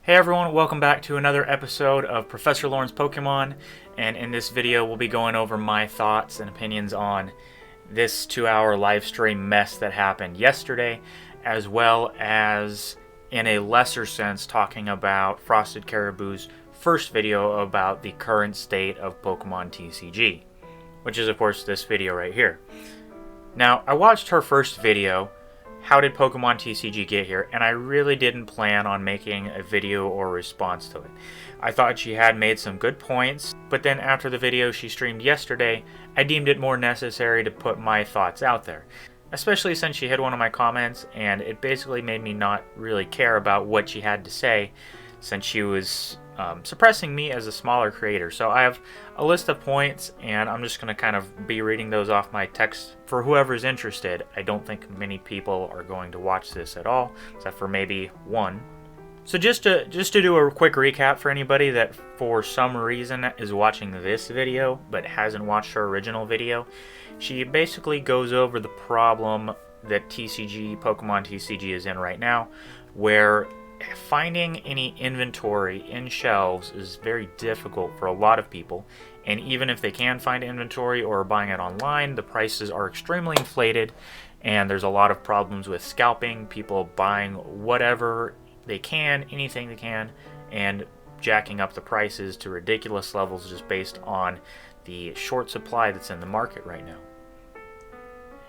Hey everyone, welcome back to another episode of Professor Lauren's Pokemon, and in this video we'll be going over my thoughts and opinions on this 2-hour live stream mess that happened yesterday, as well as, in a lesser sense, talking about Frosted Caribou's first video about the current state of Pokemon TCG, which is of course this video right here. Now, I watched her first video, How Did Pokemon TCG Get Here? And I really didn't plan on making a video or response to it. I thought she had made some good points, but then after the video she streamed yesterday, I deemed it more necessary to put my thoughts out there. Especially since she hit one of my comments, and it basically made me not really care about what she had to say, since she was suppressing me as a smaller creator. So I have a list of points, and I'm just going to kind of be reading those off my text for whoever's interested. I don't think many people are going to watch this at all, except for maybe one. So just to do a quick recap for anybody that for some reason is watching this video but hasn't watched her original video, she basically goes over the problem that Pokemon TCG is in right now, where finding any inventory in shelves is very difficult for a lot of people, and even if they can find inventory or are buying it online, the prices are extremely inflated, and there's a lot of problems with scalping, people buying whatever they can, anything they can, and jacking up the prices to ridiculous levels just based on the short supply that's in the market right now.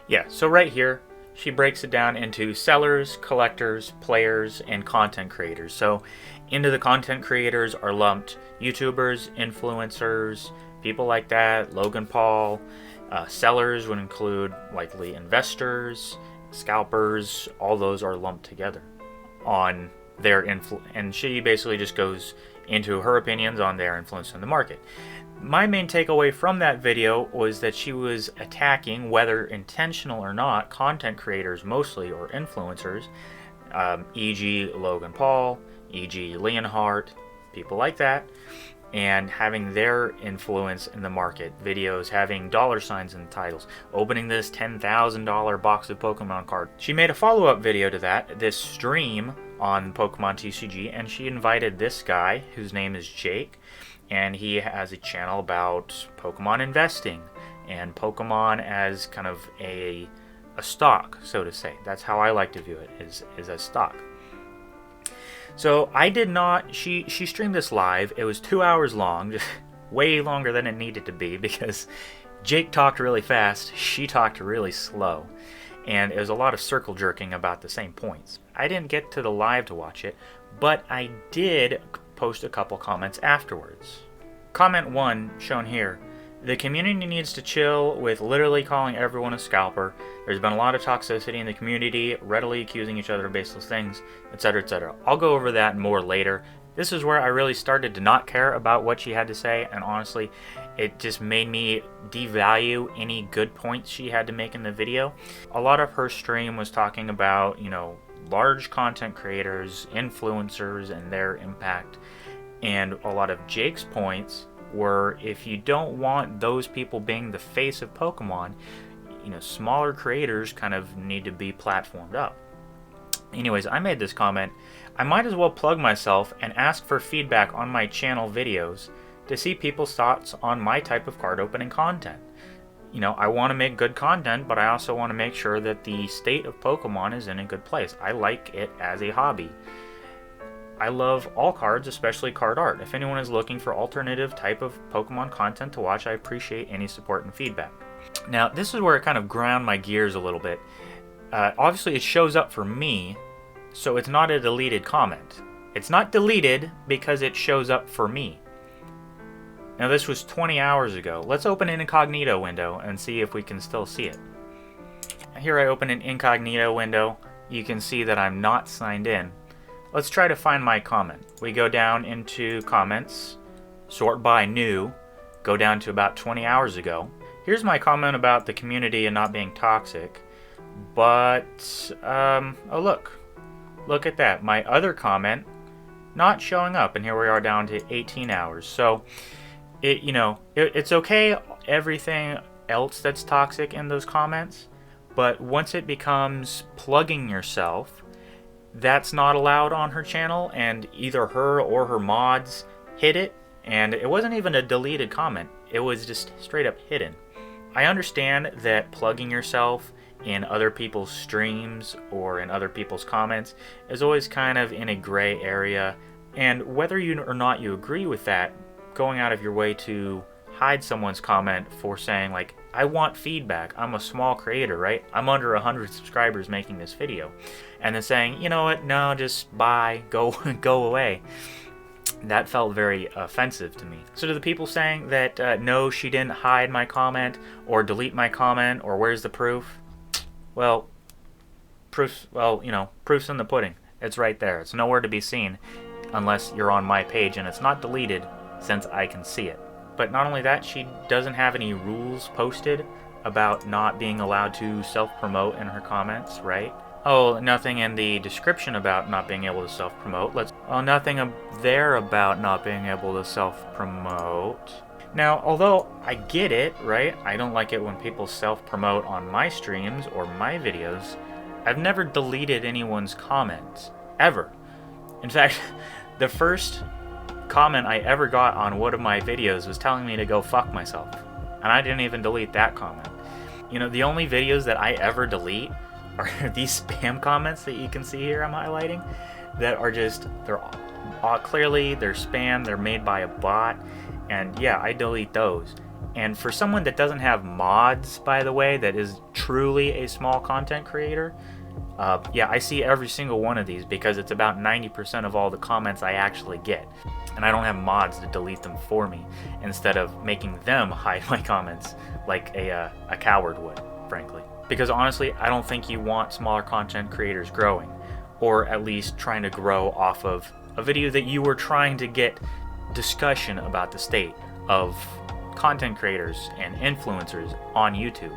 Yeah, so right here she breaks it down into sellers, collectors, players, and content creators. So into the content creators are lumped YouTubers, influencers, people like that, Logan Paul. Sellers would include likely investors, scalpers, all those are lumped together on their influence. And she basically just goes into her opinions on their influence in the market. My main takeaway from that video was that she was attacking, whether intentional or not, content creators mostly, or influencers, e.g. Logan Paul, e.g. Leonhart, people like that, and having their influence in the market. Videos having dollar signs in the titles, opening this $10,000 box of Pokemon cards. She made a follow-up video to that, this stream on Pokemon TCG, and she invited this guy, whose name is Jake, and he has a channel about Pokemon investing and Pokemon as kind of a stock, so to say. That's how I like to view it, is a stock. So I did not, she streamed this live. It was 2 hours long, just way longer than it needed to be, because Jake talked really fast, she talked really slow, and it was a lot of circle jerking about the same points. I didn't get to the live to watch it, but I did post a couple comments afterwards. Comment 1, shown here. The community needs to chill with literally calling everyone a scalper. There's been a lot of toxicity in the community, readily accusing each other of baseless things, etc., etc. I'll go over that more later. This is where I really started to not care about what she had to say, and honestly, it just made me devalue any good points she had to make in the video. A lot of her stream was talking about, large content creators, influencers, and their impact. And a lot of Jake's points were, if you don't want those people being the face of Pokemon, smaller creators kind of need to be platformed up. Anyways, I made this comment. I might as well plug myself and ask for feedback on my channel videos to see people's thoughts on my type of card opening content. I want to make good content, but I also want to make sure that the state of Pokemon is in a good place. I like it as a hobby. I love all cards, especially card art. If anyone is looking for alternative type of Pokemon content to watch, I appreciate any support and feedback. Now, this is where it kind of ground my gears a little bit. Obviously, it shows up for me, so it's not a deleted comment. It's not deleted because it shows up for me. Now, this was 20 hours ago. Let's open an incognito window and see if we can still see it. Here I open an incognito window. You can see that I'm not signed in. Let's try to find my comment. We go down into comments, sort by new, go down to about 20 hours ago. Here's my comment about the community and not being toxic. But, oh look at that. My other comment not showing up, and here we are down to 18 hours. So, it's okay, everything else that's toxic in those comments, but once it becomes plugging yourself that's not allowed on her channel, and either her or her mods hid it, and it wasn't even a deleted comment. It was just straight up hidden. I understand that plugging yourself in other people's streams or in other people's comments is always kind of in a gray area, and whether you or not you agree with that, going out of your way to hide someone's comment for saying, like, I want feedback, I'm a small creator, right? I'm under 100 subscribers making this video. And then saying, you know what, no, just bye, go away. That felt very offensive to me. So to the people saying that, no, she didn't hide my comment, or delete my comment, or where's the proof? Well, proof's in the pudding. It's right there. It's nowhere to be seen unless you're on my page, and it's not deleted since I can see it. But not only that, she doesn't have any rules posted about not being allowed to self-promote in her comments, right? Oh, nothing in the description about not being able to self-promote. Nothing there about not being able to self-promote. Now, although I get it, right? I don't like it when people self-promote on my streams or my videos. I've never deleted anyone's comments, ever. In fact, the first comment I ever got on one of my videos was telling me to go fuck myself, and I didn't even delete that comment. You know, the only videos that I ever delete are these spam comments that you can see here I'm highlighting, that are just, they're clearly they're spam, they're made by a bot, and yeah, I delete those. And for someone that doesn't have mods, by the way, that is truly a small content creator, yeah, I see every single one of these because it's about 90% of all the comments I actually get. And I don't have mods to delete them for me, instead of making them hide my comments like a coward would, frankly. Because honestly, I don't think you want smaller content creators growing, or at least trying to grow off of a video that you were trying to get discussion about the state of content creators and influencers on YouTube.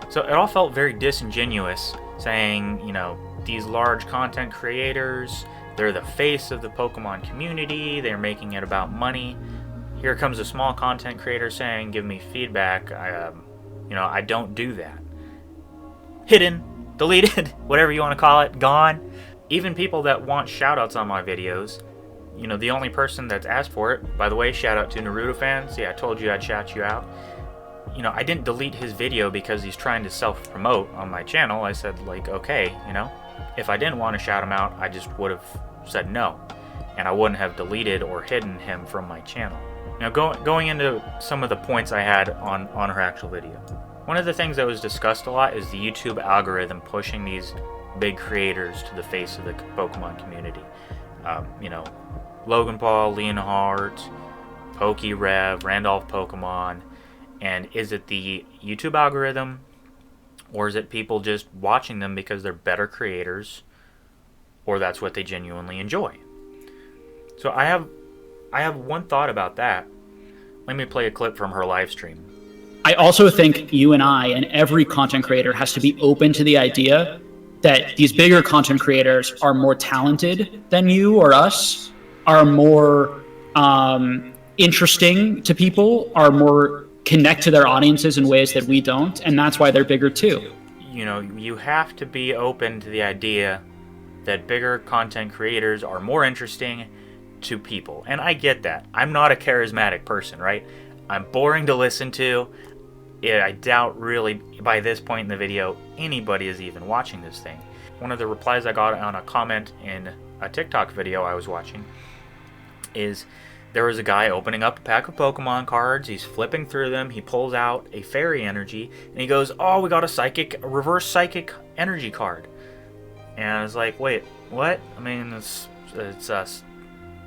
So it all felt very disingenuous, saying, you know, these large content creators, they're the face of the Pokemon community, they're making it about money. Here comes a small content creator saying, give me feedback. I don't do that. Hidden, deleted, whatever you want to call it, gone. Even people that want shoutouts on my videos, you know, the only person that's asked for it, by the way, shout out to Naruto fans. Yeah, I told you I'd shout you out. You know, I didn't delete his video because he's trying to self-promote on my channel. I said, like, okay, you know, if I didn't want to shout him out, I just would have said no, and I wouldn't have deleted or hidden him from my channel. Now, going into some of the points I had on her actual video. One of the things that was discussed a lot is the YouTube algorithm pushing these big creators to the face of the Pokemon community. You know, Logan Paul, Leonhart, Pokerev, Randolph Pokemon. And is it the YouTube algorithm, or is it people just watching them because they're better creators, or that's what they genuinely enjoy? So I have one thought about that. Let me play a clip from her live stream. I also think you and I and every content creator has to be open to the idea that these bigger content creators are more talented than you or us, are more interesting to people, are more connect to their audiences in ways that we don't, and that's why they're bigger too. You know, you have to be open to the idea that bigger content creators are more interesting to people, and I get that. I'm not a charismatic person, right? I'm boring to listen to. I doubt really by this point in the video anybody is even watching this thing. One of the replies I got on a comment in a TikTok video I was watching is, there was a guy opening up a pack of Pokemon cards, he's flipping through them, he pulls out a fairy energy, and he goes, oh, we got a reverse psychic energy card. And I was like, wait, what? I mean, it's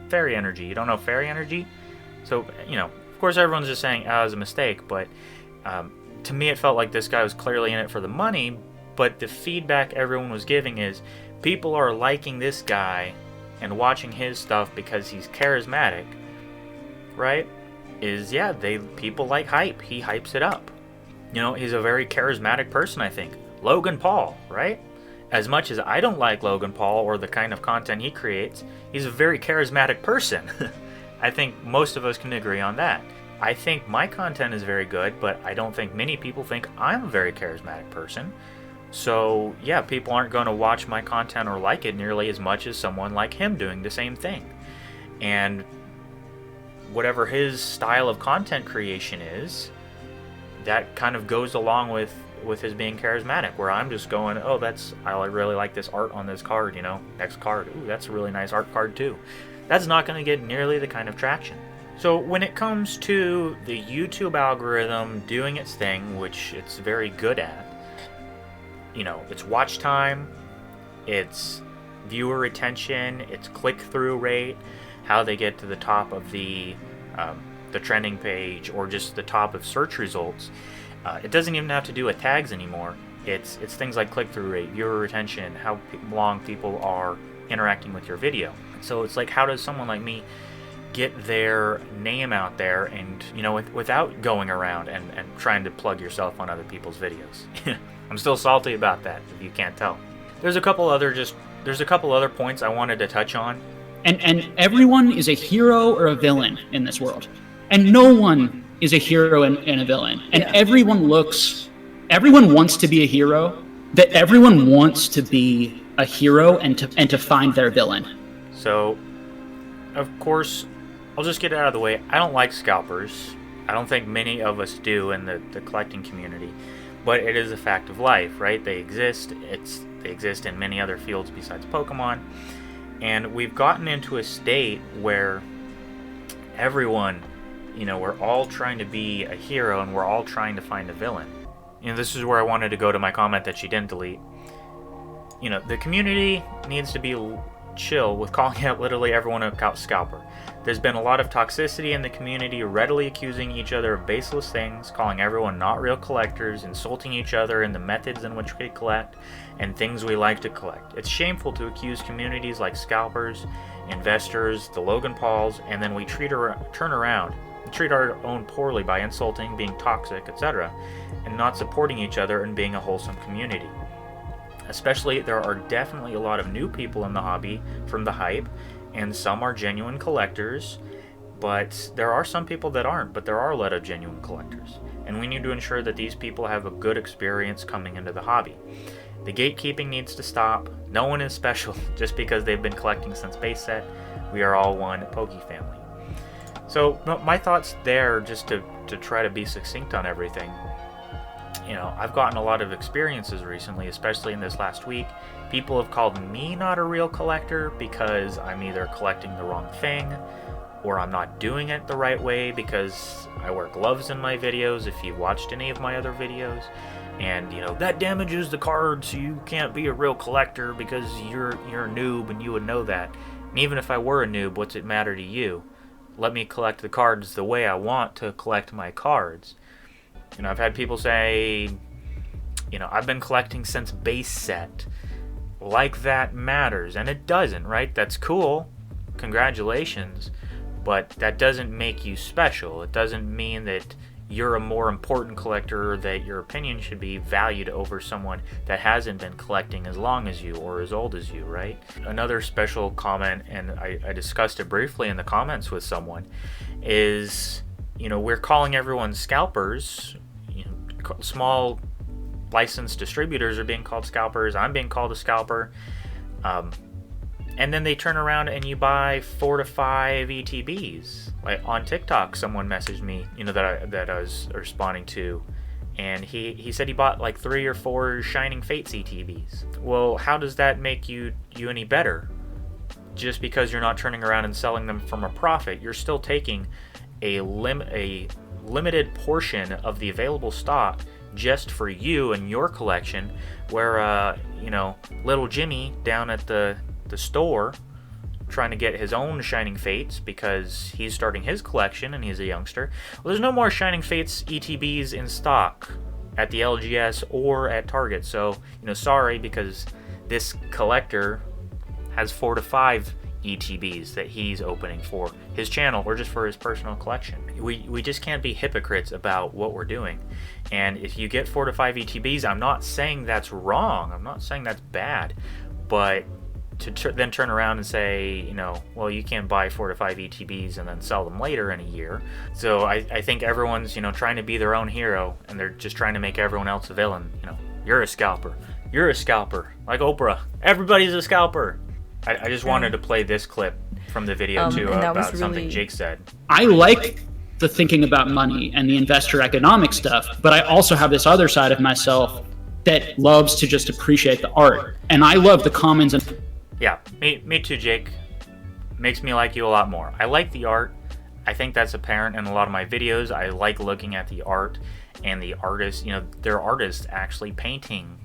fairy energy. You don't know fairy energy? So, you know, of course everyone's just saying, oh, it was a mistake, but to me it felt like this guy was clearly in it for the money, but the feedback everyone was giving is, people are liking this guy and watching his stuff because he's charismatic, right? People like hype. He hypes it up. You know, he's a very charismatic person, I think. Logan Paul, right? As much as I don't like Logan Paul or the kind of content he creates, he's a very charismatic person. I think most of us can agree on that. I think my content is very good, but I don't think many people think I'm a very charismatic person. So yeah, people aren't going to watch my content or like it nearly as much as someone like him doing the same thing. And whatever his style of content creation is, that kind of goes along with his being charismatic, where I'm just going, oh, I really like this art on this card, next card, ooh, that's a really nice art card too. That's not going to get nearly the kind of traction. So when it comes to the YouTube algorithm doing its thing, which it's very good at, it's watch time, it's viewer retention, it's click-through rate, how they get to the top of the trending page or just the top of search results. It doesn't even have to do with tags anymore. It's things like click-through rate, viewer retention, how long people are interacting with your video. So it's like, how does someone like me get their name out there and, without going around and trying to plug yourself on other people's videos? I'm still salty about that, if you can't tell. There's a couple other points I wanted to touch on. And everyone is a hero or a villain in this world. And no one is a hero and a villain. And everyone wants to be a hero, that everyone wants to be a hero and to find their villain. So, of course, I'll just get it out of the way. I don't like scalpers. I don't think many of us do in the collecting community. But it is a fact of life, right? They exist. They exist in many other fields besides Pokemon. And we've gotten into a state where everyone, we're all trying to be a hero and we're all trying to find a villain. This is where I wanted to go to my comment that she didn't delete. The community needs to be chill with calling out literally everyone a scalper. There's been a lot of toxicity in the community, readily accusing each other of baseless things, calling everyone not real collectors, insulting each other in the methods in which we collect, and things we like to collect. It's shameful to accuse communities like scalpers, investors, the Logan Pauls, and then we turn around and treat our own poorly by insulting, being toxic, etc., and not supporting each other and being a wholesome community. Especially, there are definitely a lot of new people in the hobby from the hype, and some are genuine collectors, but there are some people that aren't, but there are a lot of genuine collectors. And we need to ensure that these people have a good experience coming into the hobby. The gatekeeping needs to stop. No one is special just because they've been collecting since base set. We are all one Poke family. So my thoughts there, just to try to be succinct on everything. I've gotten a lot of experiences recently, especially in this last week. People have called me not a real collector because I'm either collecting the wrong thing or I'm not doing it the right way because I wear gloves in my videos, if you watched any of my other videos. And, that damages the card, so you can't be a real collector because you're a noob and you would know that. And even if I were a noob, what's it matter to you? Let me collect the cards the way I want to collect my cards. I've had people say, I've been collecting since base set. Like that matters. And it doesn't, right? That's cool. Congratulations. But that doesn't make you special. It doesn't mean that you're a more important collector or that your opinion should be valued over someone that hasn't been collecting as long as you or as old as you, right? Another special comment, and I discussed it briefly in the comments with someone, is, we're calling everyone scalpers. Small licensed distributors are being called scalpers. I'm being called a scalper. And then they turn around and you buy 4 to 5 ETBs. Like on TikTok, someone messaged me, that I was responding to, and he said he bought like 3 or 4 Shining Fates ETBs. Well, how does that make you any better? Just because you're not turning around and selling them from a profit, you're still taking a limited portion of the available stock just for you and your collection, where little Jimmy down at the store trying to get his own Shining Fates because he's starting his collection and he's a youngster. Well, there's no more Shining Fates ETBs in stock at the LGS or at Target, so sorry, because this collector has 4 to 5 ETBs that he's opening for his channel or just for his personal collection. We just can't be hypocrites about what we're doing. And if you get 4 to 5 ETBs, I'm not saying that's wrong. I'm not saying that's bad. But to then turn around and say, well, you can't buy 4 to 5 ETBs and then sell them later in a year. So I think everyone's, trying to be their own hero, and they're just trying to make everyone else a villain. You're a scalper. You're a scalper, like Oprah. Everybody's a scalper. I just wanted to play this clip from the video too about something Jake said. I like the thinking about money and the investor economic stuff, but I also have this other side of myself that loves to just appreciate the art, and I love the commons. And yeah, me too, Jake. Makes me like you a lot more. I like the art. I think that's apparent in a lot of my videos. I like looking at the art and the artists. You know, there are artists actually painting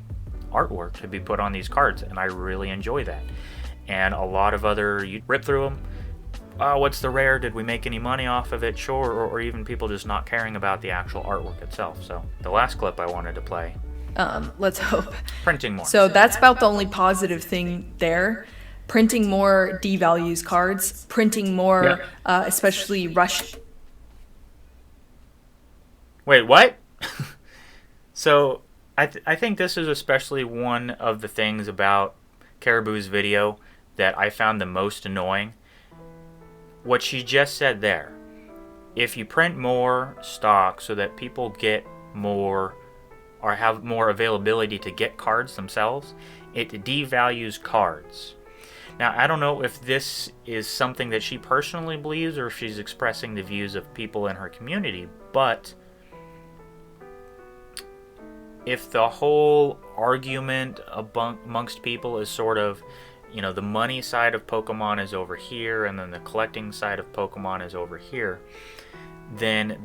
artwork to be put on these cards, and I really enjoy that. And a lot of other, you rip through them. What's the rare? Did we make any money off of it? Sure. Or even people just not caring about the actual artwork itself. So the last clip I wanted to play. Let's hope. Printing more. So that's about the only positive thing there. Printing more devalues cards. Printing more, especially rush. Wait, what? So I think this is especially one of the things about Caribou's video that I found the most annoying. What she just said there. If you print more stock so that people get more or have more availability to get cards themselves, it devalues cards. Now, I don't know if this is something that she personally believes or if she's expressing the views of people in her community, but if the whole argument amongst people is sort of, you know, the money side of Pokemon is over here and then the collecting side of Pokemon is over here, then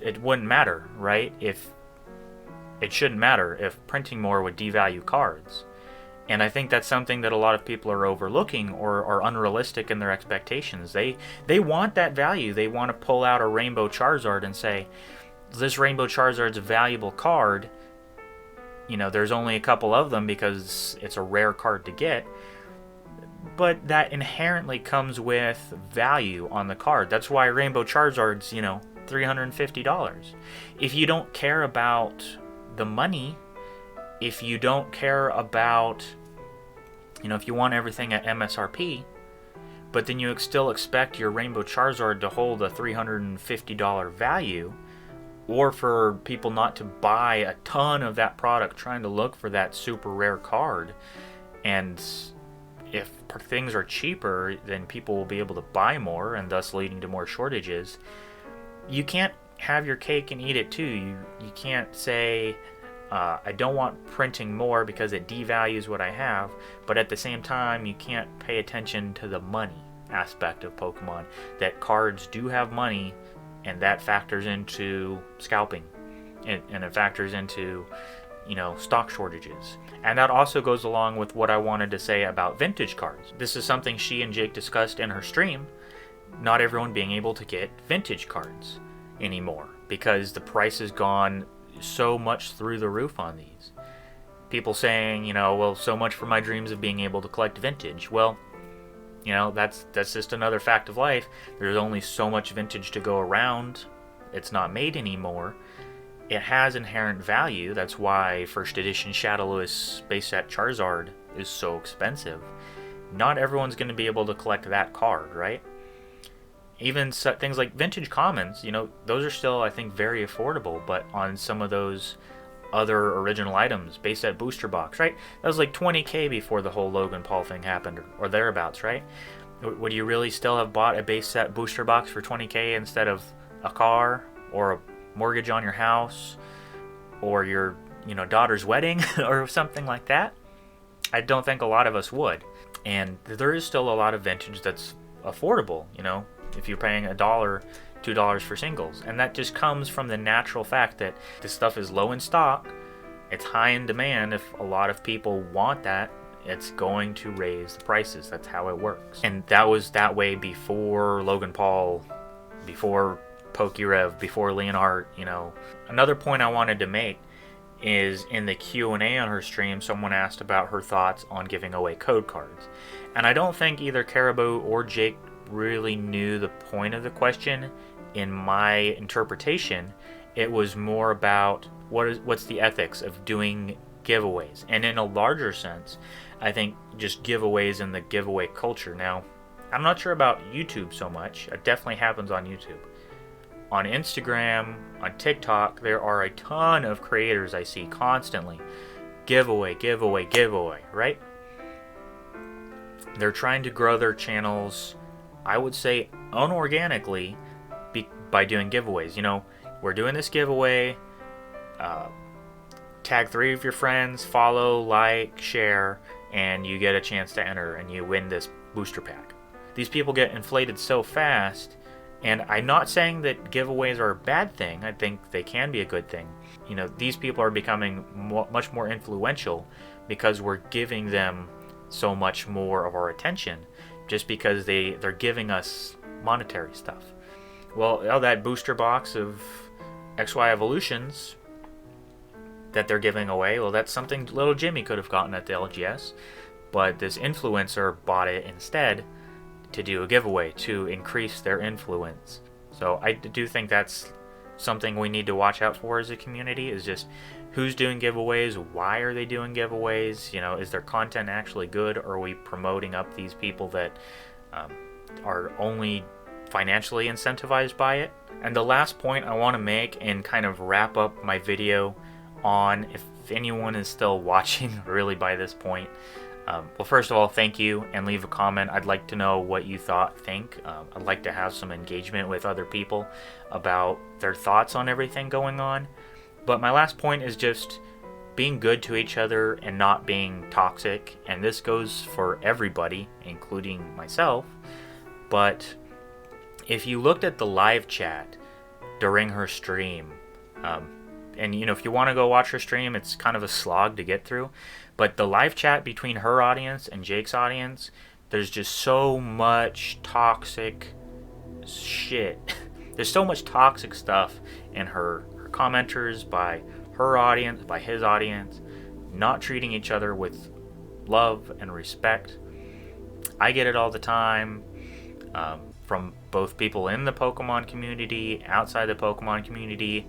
it wouldn't matter, right? It shouldn't matter if printing more would devalue cards. And I think that's something that a lot of people are overlooking or are unrealistic in their expectations. They want that value. They want to pull out a Rainbow Charizard and say, this Rainbow Charizard's a valuable card. You know, there's only a couple of them because it's a rare card to get. But that inherently comes with value on the card. That's why Rainbow Charizard's, you know, $350. If you don't care about the money, if you don't care about, you know, if you want everything at MSRP, but then you still expect your Rainbow Charizard to hold a $350 value, or for people not to buy a ton of that product trying to look for that super rare card, and if things are cheaper, then people will be able to buy more and thus leading to more shortages. You can't have your cake and eat it too. You can't say, I don't want printing more because it devalues what I have, but at the same time you can't pay attention to the money aspect of Pokemon, that cards do have money, and that factors into scalping, and it factors into, you know, stock shortages. And that also goes along with what I wanted to say about vintage cards. This is something she and Jake discussed in her stream, not everyone being able to get vintage cards anymore because the price has gone so much through the roof on these. People saying, you know, well, so much for my dreams of being able to collect vintage. Well, you know, that's just another fact of life. There's only so much vintage to go around. It's not made anymore. It has inherent value. That's why first edition Shadowless base set Charizard is so expensive. Not everyone's going to be able to collect that card, right? Even things like vintage commons, you know, those are still, I think, very affordable, but on some of those other original items, base set booster box, right? That was like $20K before the whole Logan Paul thing happened, or thereabouts, right? Would you really still have bought a base set booster box for $20K instead of a car or a mortgage on your house or your, you know, daughter's wedding or something like that? I don't think a lot of us would. And there is still a lot of vintage that's affordable, you know, if you're paying $1, $2 for singles. And that just comes from the natural fact that this stuff is low in stock, it's high in demand. If a lot of people want that, it's going to raise the prices. That's how it works. And that was that way before Logan Paul, before Pokerev, before Leonhart, you know. Another point I wanted to make is in the Q&A on her stream, someone asked about her thoughts on giving away code cards. And I don't think either Caribou or Jake really knew the point of the question. In my interpretation, it was more about what's the ethics of doing giveaways. And in a larger sense, I think just giveaways in the giveaway culture. Now, I'm not sure about YouTube so much. It definitely happens on YouTube. On Instagram, on TikTok, there are a ton of creators I see constantly giveaway, giveaway, giveaway, right? They're trying to grow their channels, I would say, unorganically by doing giveaways. You know, we're doing this giveaway. Tag 3 of your friends, follow, like, share, and you get a chance to enter, and you win this booster pack. These people get inflated so fast, and I'm not saying that giveaways are a bad thing. I think they can be a good thing. You know, these people are becoming much more influential because we're giving them so much more of our attention just because they're giving us monetary stuff. Well, that booster box of XY Evolutions that they're giving away, well, that's something little Jimmy could have gotten at the LGS, but this influencer bought it instead to do a giveaway to increase their influence. So I do think that's something we need to watch out for as a community, is just who's doing giveaways, why are they doing giveaways, you know, is their content actually good, or are we promoting up these people that are only financially incentivized by it? And the last point I want to make and kind of wrap up my video on, if anyone is still watching really by this point, well, first of all, thank you, and leave a comment. I'd like to know what you think. I'd like to have some engagement with other people about their thoughts on everything going on. But my last point is just being good to each other and not being toxic, and this goes for everybody, including myself. But if you looked at the live chat during her stream, and you know, if you want to go watch her stream, it's kind of a slog to get through, but the live chat between her audience and Jake's audience, there's just so much toxic shit. There's so much toxic stuff in her commenters, by her audience, by his audience, not treating each other with love and respect. I get it all the time, from both people in the Pokemon community, outside the Pokemon community,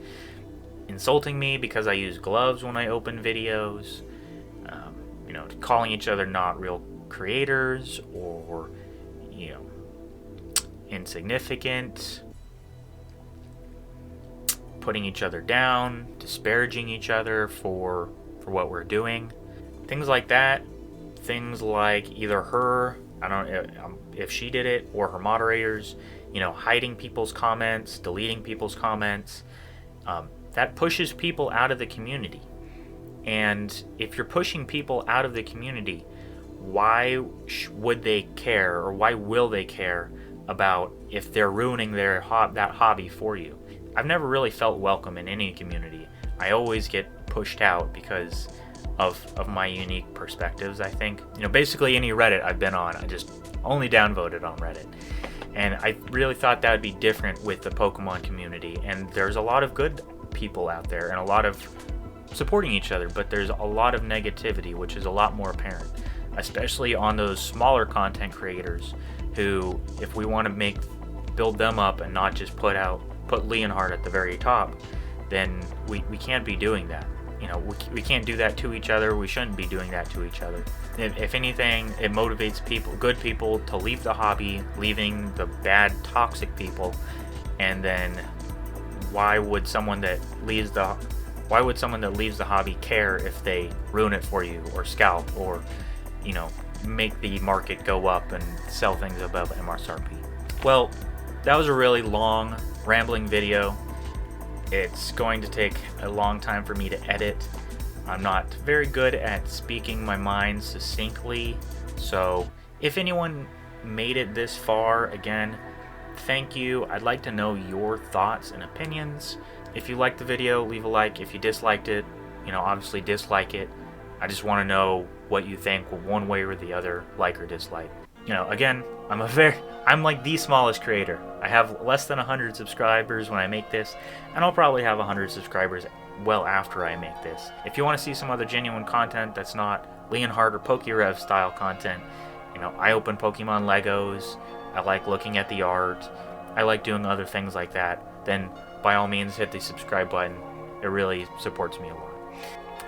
insulting me because I use gloves when I open videos, you know, calling each other not real creators, or, you know, insignificant, putting each other down, disparaging each other for what we're doing, things like that. Things like either her, I don't know if she did it, or her moderators, you know, hiding people's comments, deleting people's comments. That pushes people out of the community. And if you're pushing people out of the community, why would they care, or why will they care about if they're ruining that hobby for you? I've never really felt welcome in any community. I always get pushed out because of my unique perspectives, I think. You know, basically any Reddit I've been on, I just only downvoted on Reddit. And I really thought that would be different with the Pokemon community. And there's a lot of good people out there and a lot of supporting each other, but there's a lot of negativity, which is a lot more apparent, especially on those smaller content creators who, if we want to build them up and not just put Leonhart at the very top, then we can't be doing that. You know, we can't do that to each other. We shouldn't be doing that to each other. If anything, it motivates people, good people, to leave the hobby, leaving the bad, toxic people. And then why would someone that leaves the hobby care if they ruin it for you, or scalp, or, you know, make the market go up and sell things above MSRP? Well, that was a really long, rambling video. It's going to take a long time for me to edit. I'm not very good at speaking my mind succinctly, so if anyone made it this far, again, thank you. I'd like to know your thoughts and opinions. If you liked the video, leave a like. If you disliked it, you know, obviously dislike it. I just want to know what you think, one way or the other, like or dislike. You know, again, I'm like the smallest creator. I have less than 100 subscribers when I make this, and I'll probably have 100 subscribers well after I make this. If you want to see some other genuine content that's not Leonhart or Pokerev style content, you know, I open Pokemon Legos, I like looking at the art, I like doing other things like that, then by all means hit the subscribe button. It really supports me a lot.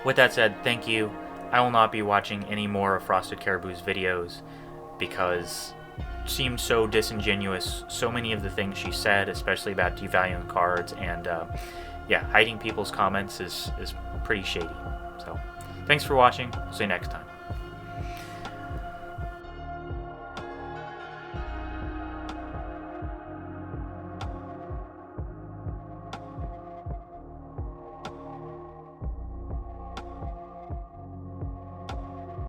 With that said, thank you. I will not be watching any more of Frosted Caribou's videos because it seems so disingenuous. So many of the things she said, especially about devaluing cards and yeah, hiding people's comments is pretty shady. So Thanks for watching. See you next time.